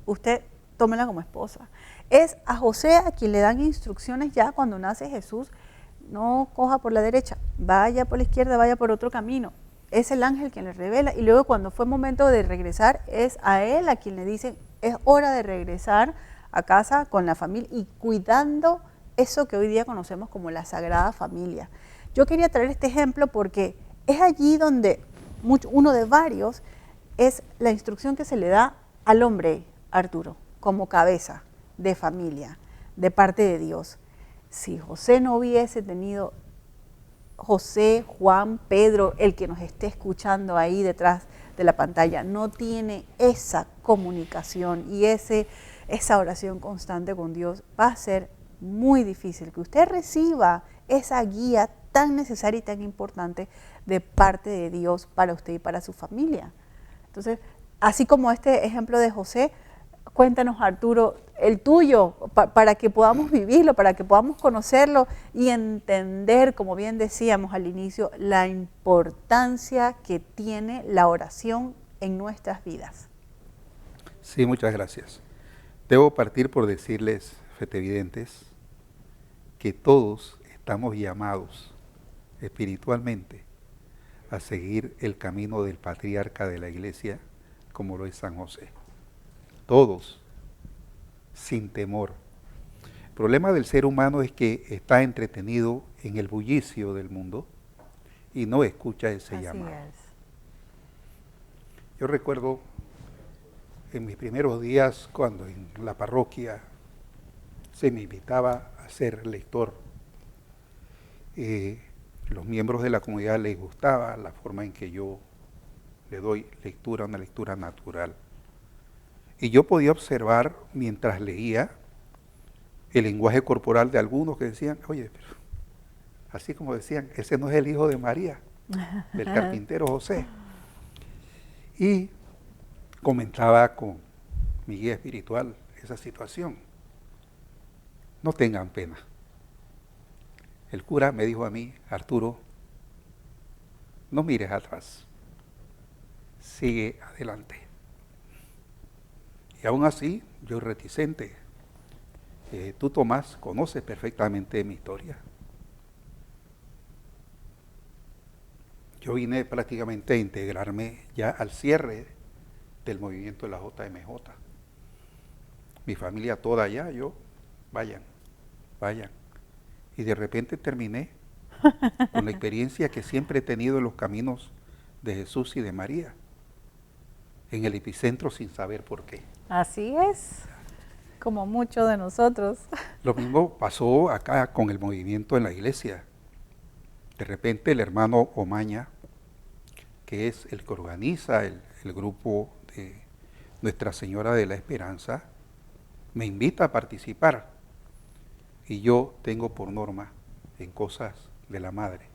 usted tómela como esposa. Es a José a quien le dan instrucciones ya cuando nace Jesús, no coja por la derecha, vaya por la izquierda, vaya por otro camino. Es el ángel quien le revela y luego cuando fue momento de regresar es a él a quien le dicen, es hora de regresar a casa con la familia y cuidando eso que hoy día conocemos como la Sagrada Familia. Yo quería traer este ejemplo porque es allí donde uno de varios es la instrucción que se le da al hombre, Arturo, como cabeza de familia, de parte de Dios. Si José no hubiese tenido, José, Juan, Pedro, el que nos esté escuchando ahí detrás de la pantalla no tiene esa comunicación y esa oración constante con Dios, va a ser muy difícil que usted reciba esa guía tan necesaria y tan importante de parte de Dios para usted y para su familia. Entonces, así como este ejemplo de José, cuéntanos, Arturo, el tuyo, para que podamos vivirlo, para que podamos conocerlo y entender, como bien decíamos al inicio, la importancia que tiene la oración en nuestras vidas. Sí, muchas gracias. Debo partir por decirles, fetevidentes, que todos estamos llamados espiritualmente a seguir el camino del patriarca de la iglesia, como lo es San José. Todos, sin temor. El problema del ser humano es que está entretenido en el bullicio del mundo y no escucha ese llamado. Yo recuerdo en mis primeros días, cuando en la parroquia se me invitaba a ser lector, los miembros de la comunidad les gustaba la forma en que yo le doy lectura, una lectura natural. Y yo podía observar, mientras leía, el lenguaje corporal de algunos que decían, oye, pero así como decían, ese no es el hijo de María, del carpintero José. Y comentaba con mi guía espiritual esa situación. No tengan pena. El cura me dijo a mí, Arturo, no mires atrás, sigue adelante. Y aún así, yo reticente. Tú, Tomás, conoces perfectamente mi historia. Yo vine prácticamente a integrarme ya al cierre del movimiento de la JMJ. Mi familia toda allá, yo, vayan. Y de repente terminé con la experiencia que siempre he tenido en los caminos de Jesús y de María, en el epicentro sin saber por qué. Así es, como muchos de nosotros. Lo mismo pasó acá con el movimiento en la iglesia. De repente el hermano Omaña, que es el que organiza el grupo de Nuestra Señora de la Esperanza, me invita a participar. Y yo tengo por norma, en cosas de la madre,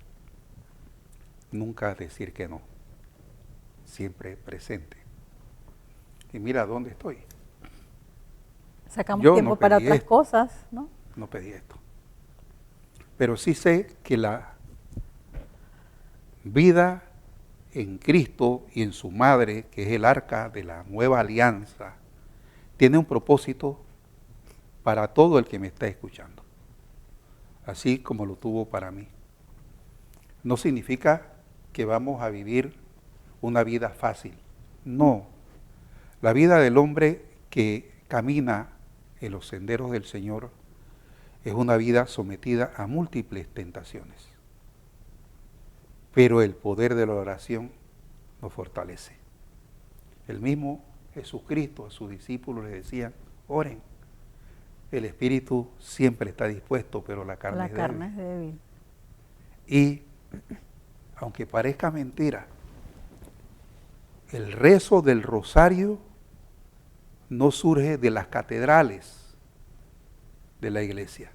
nunca decir que no, siempre presente. Y mira dónde estoy. Sacamos Yo tiempo no para pedí otras esto. cosas, ¿no? No pedí esto. Pero sí sé que la vida en Cristo y en su madre, que es el arca de la nueva alianza, tiene un propósito para todo el que me está escuchando, así como lo tuvo para mí. No significa que vamos a vivir una vida fácil, no. La vida del hombre que camina en los senderos del Señor es una vida sometida a múltiples tentaciones, pero el poder de la oración nos fortalece. El mismo Jesucristo a sus discípulos les decía, oren. El espíritu siempre está dispuesto, pero la carne es débil. Y, aunque parezca mentira, el rezo del rosario no surge de las catedrales de la iglesia,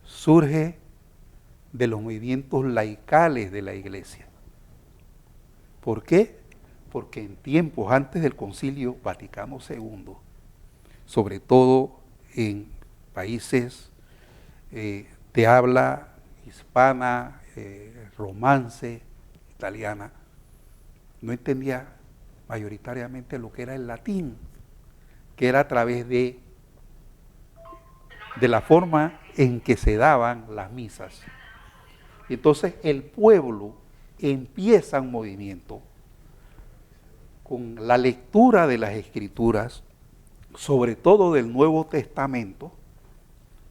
surge de los movimientos laicales de la iglesia. ¿Por qué? Porque en tiempos antes del Concilio Vaticano II, sobre todo en países de habla hispana, romance, italiana, no entendía mayoritariamente lo que era el latín, que era a través de la forma en que se daban las misas. Entonces el pueblo empieza un movimiento con la lectura de las Escrituras, sobre todo del Nuevo Testamento,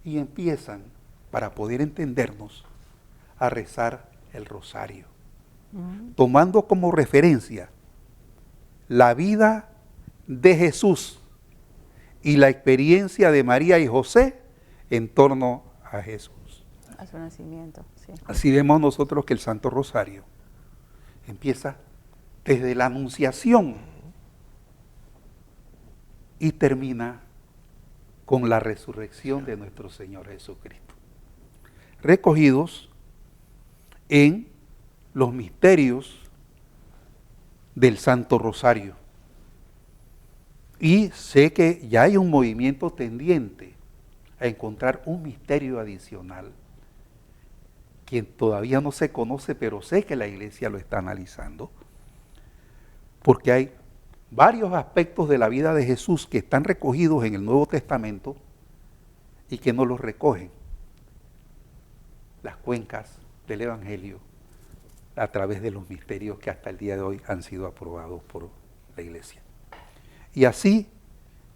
y empiezan, para poder entendernos, a rezar el rosario, tomando como referencia la vida de Jesús y la experiencia de María y José en torno a Jesús. A su nacimiento, sí. Así vemos nosotros que el Santo Rosario empieza desde la Anunciación y termina con la resurrección de nuestro Señor Jesucristo, recogidos en los misterios del Santo Rosario. Y sé que ya hay un movimiento tendiente a encontrar un misterio adicional que todavía no se conoce, pero sé que la Iglesia lo está analizando, porque hay varios aspectos de la vida de Jesús que están recogidos en el Nuevo Testamento y que no los recogen las cuencas del Evangelio a través de los misterios que hasta el día de hoy han sido aprobados por la Iglesia. Y así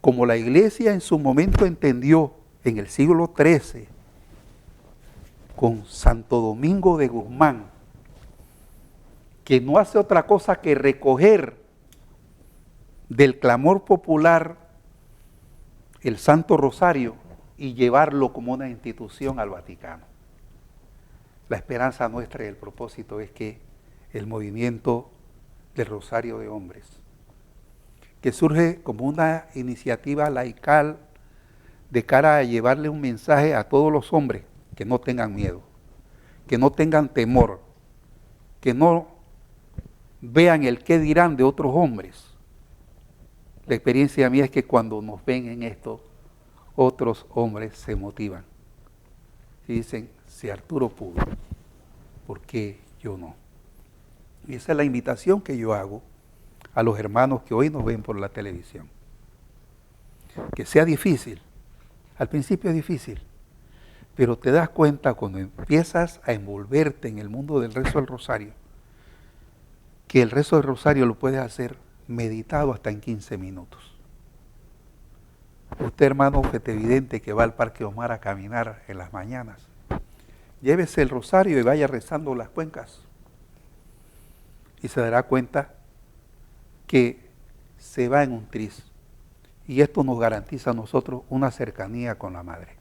como la Iglesia en su momento entendió en el siglo XIII con Santo Domingo de Guzmán, que no hace otra cosa que recoger del clamor popular el Santo Rosario y llevarlo como una institución al Vaticano. La esperanza nuestra y el propósito es que el movimiento del Rosario de Hombres, que surge como una iniciativa laical de cara a llevarle un mensaje a todos los hombres, que no tengan miedo, que no tengan temor, que no vean el qué dirán de otros hombres. La experiencia mía es que cuando nos ven en esto, otros hombres se motivan y dicen, si Arturo pudo, ¿por qué yo no? Y esa es la invitación que yo hago a los hermanos que hoy nos ven por la televisión. Que sea difícil, al principio es difícil, pero te das cuenta cuando empiezas a envolverte en el mundo del rezo del rosario, que el rezo del rosario lo puedes hacer meditado hasta en 15 minutos. Usted, hermano fetividente que va al Parque Omar a caminar en las mañanas, llévese el rosario y vaya rezando las cuencas. Y se dará cuenta que se va en un tris. Y esto nos garantiza a nosotros una cercanía con la Madre.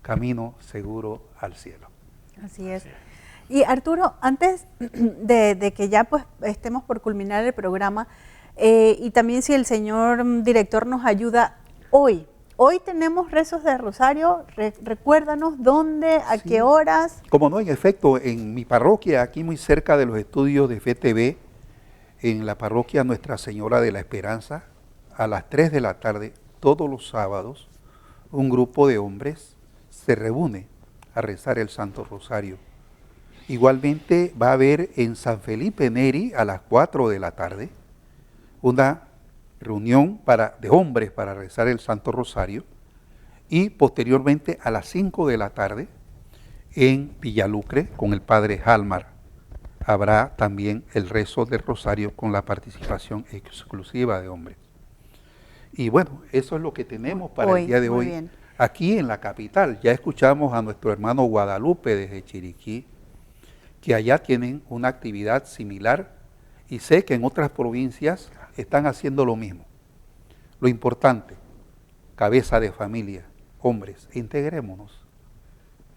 Camino seguro al cielo. Así es. Y Arturo, antes de que ya pues estemos por culminar el programa, y también si el señor director nos ayuda, hoy tenemos rezos de rosario, recuérdanos dónde, a qué horas. Como no, en efecto, en mi parroquia, aquí muy cerca de los estudios de FTV, en la parroquia Nuestra Señora de la Esperanza, a las 3 de la tarde, todos los sábados, un grupo de hombres se reúne a rezar el Santo Rosario. Igualmente va a haber en San Felipe Neri a las 4 de la tarde una reunión de hombres para rezar el Santo Rosario, y posteriormente a las 5 de la tarde en Villalucre con el padre Halmar habrá también el rezo del Rosario con la participación exclusiva de hombres. Y bueno, eso es lo que tenemos para el día de hoy. Bien. Aquí en la capital ya escuchamos a nuestro hermano Guadalupe desde Chiriquí, que allá tienen una actividad similar, y sé que en otras provincias están haciendo lo mismo. Lo importante, cabeza de familia, hombres, integrémonos,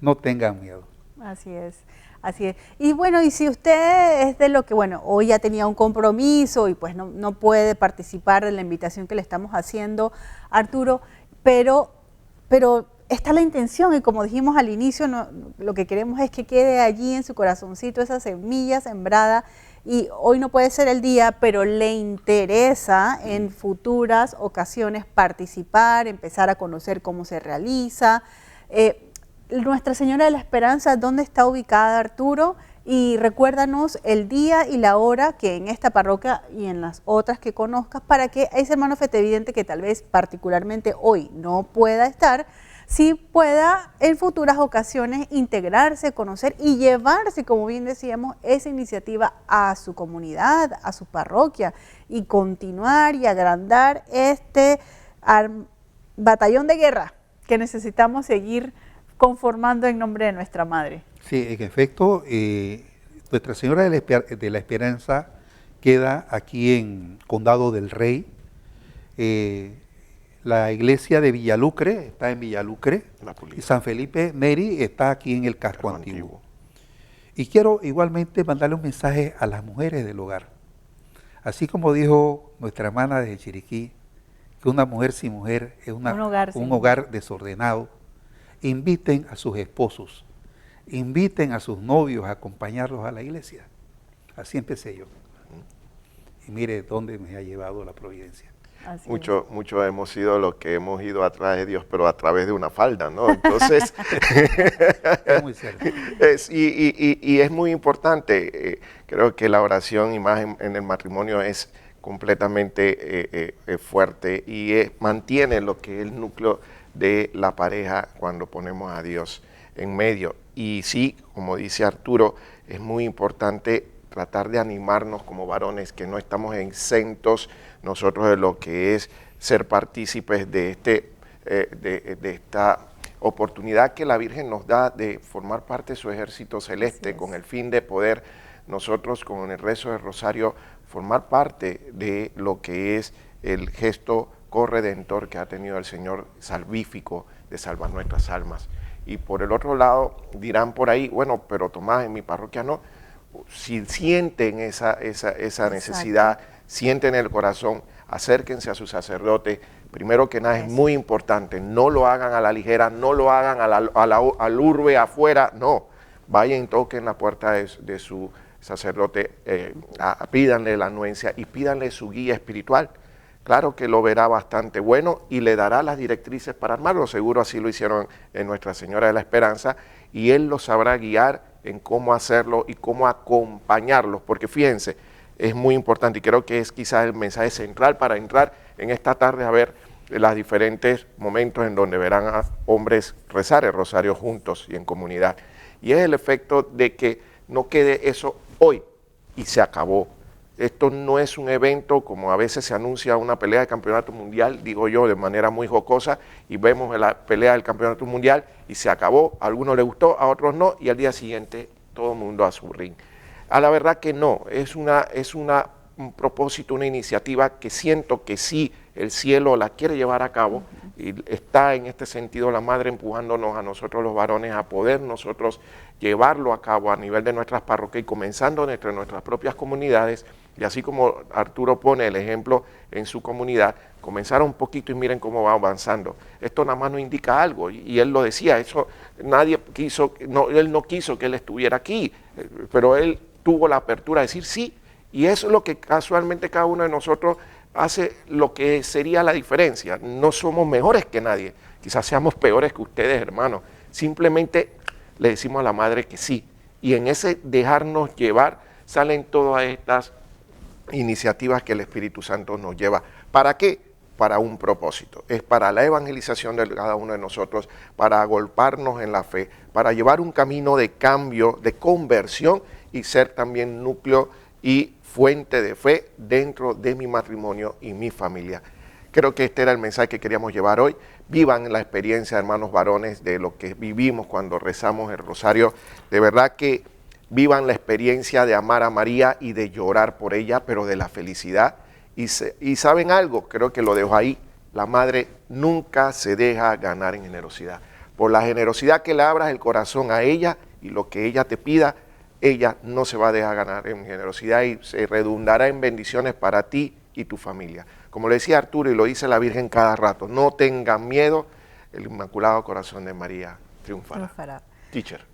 no tengan miedo. Así es, así es. Y bueno, y si usted es de lo que, bueno, hoy ya tenía un compromiso y pues no puede participar de la invitación que le estamos haciendo, Arturo, pero está la intención, y como dijimos al inicio, lo que queremos es que quede allí en su corazoncito esa semilla sembrada, y hoy no puede ser el día, pero le interesa en futuras ocasiones participar, empezar a conocer cómo se realiza. Nuestra Señora de la Esperanza, ¿dónde está ubicada, Arturo? Y recuérdanos el día y la hora que en esta parroquia y en las otras que conozcas, para que ese hermano fetividente que tal vez particularmente hoy no pueda estar, sí pueda en futuras ocasiones integrarse, conocer y llevarse, como bien decíamos, esa iniciativa a su comunidad, a su parroquia, y continuar y agrandar este batallón de guerra que necesitamos seguir conformando en nombre de nuestra Madre. Sí, en efecto, Nuestra Señora de la Esperanza queda aquí en Condado del Rey. La iglesia de Villalucre está en Villalucre, y San Felipe Neri está aquí en el casco antiguo. Y quiero igualmente mandarle un mensaje a las mujeres del hogar. Así como dijo nuestra hermana de Chiriquí, que una mujer sin mujer es un hogar desordenado, inviten a sus esposos, inviten a sus novios a acompañarlos a la iglesia. Así empecé yo. Y mire dónde me ha llevado la providencia. Mucho hemos sido lo que hemos ido atrás de Dios, pero a través de una falda, ¿no? Entonces, es muy cierto. Y es muy importante. Creo que la oración y más en el matrimonio es completamente fuerte y mantiene lo que es el núcleo de la pareja cuando ponemos a Dios en medio. Y sí, como dice Arturo, es muy importante tratar de animarnos como varones, que no estamos exentos nosotros de lo que es ser partícipes de, de esta oportunidad que la Virgen nos da de formar parte de su ejército celeste, con el fin de poder nosotros con el rezo del rosario formar parte de lo que es el gesto corredentor que ha tenido el Señor salvífico de salvar nuestras almas. Y por el otro lado dirán por ahí, bueno, pero Tomás, en mi parroquia no. Si sienten esa necesidad, sienten el corazón, acérquense a su sacerdote. Primero que nada es muy importante, no lo hagan a la ligera, no lo hagan al urbe afuera, no. Vayan, toquen la puerta de su sacerdote, pídanle la anuencia y pídanle su guía espiritual. Claro que lo verá bastante bueno y le dará las directrices para armarlo, seguro así lo hicieron en Nuestra Señora de la Esperanza, y él los sabrá guiar en cómo hacerlo y cómo acompañarlos, porque fíjense, es muy importante y creo que es quizás el mensaje central para entrar en esta tarde a ver los diferentes momentos en donde verán a hombres rezar el rosario juntos y en comunidad. Y es el efecto de que no quede eso hoy y se acabó. Esto no es un evento como a veces se anuncia una pelea de campeonato mundial, digo yo de manera muy jocosa, y vemos la pelea del campeonato mundial y se acabó, a algunos les gustó, a otros no, y al día siguiente todo el mundo a su ring. A la verdad que no, es un propósito, una iniciativa que siento que sí, el cielo la quiere llevar a cabo, y está en este sentido la Madre empujándonos a nosotros los varones a poder nosotros llevarlo a cabo a nivel de nuestras parroquias y comenzando entre nuestras propias comunidades, y así como Arturo pone el ejemplo en su comunidad, comenzar un poquito y miren cómo va avanzando. Esto nada más nos indica algo, y él lo decía, eso nadie quiso, él no quiso que él estuviera aquí, pero él tuvo la apertura de decir sí, y eso es lo que casualmente cada uno de nosotros hace lo que sería la diferencia. No somos mejores que nadie, quizás seamos peores que ustedes, hermanos, simplemente le decimos a la Madre que sí, y en ese dejarnos llevar salen todas estas iniciativas que el Espíritu Santo nos lleva. ¿Para qué? Para un propósito. Es para la evangelización de cada uno de nosotros, para agolparnos en la fe, para llevar un camino de cambio, de conversión y ser también núcleo y fuente de fe dentro de mi matrimonio y mi familia. Creo que este era el mensaje que queríamos llevar hoy. Vivan la experiencia, hermanos varones, de lo que vivimos cuando rezamos el rosario. De verdad que vivan la experiencia de amar a María y de llorar por ella, pero de la felicidad. Y ¿saben algo? Creo que lo dejo ahí. La Madre nunca se deja ganar en generosidad. Por la generosidad que le abras el corazón a ella y lo que ella te pida, ella no se va a dejar ganar en generosidad y se redundará en bendiciones para ti y tu familia. Como le decía Arturo y lo dice la Virgen cada rato, no tengan miedo, el Inmaculado Corazón de María triunfará. Teacher.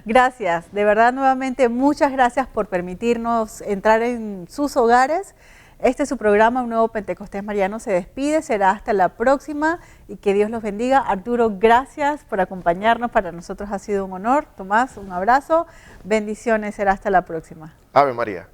Gracias, de verdad nuevamente muchas gracias por permitirnos entrar en sus hogares. Este es su programa, Un Nuevo Pentecostés Mariano se despide, será hasta la próxima y que Dios los bendiga. Arturo, gracias por acompañarnos, para nosotros ha sido un honor. Tomás, un abrazo, bendiciones, será hasta la próxima. Ave María.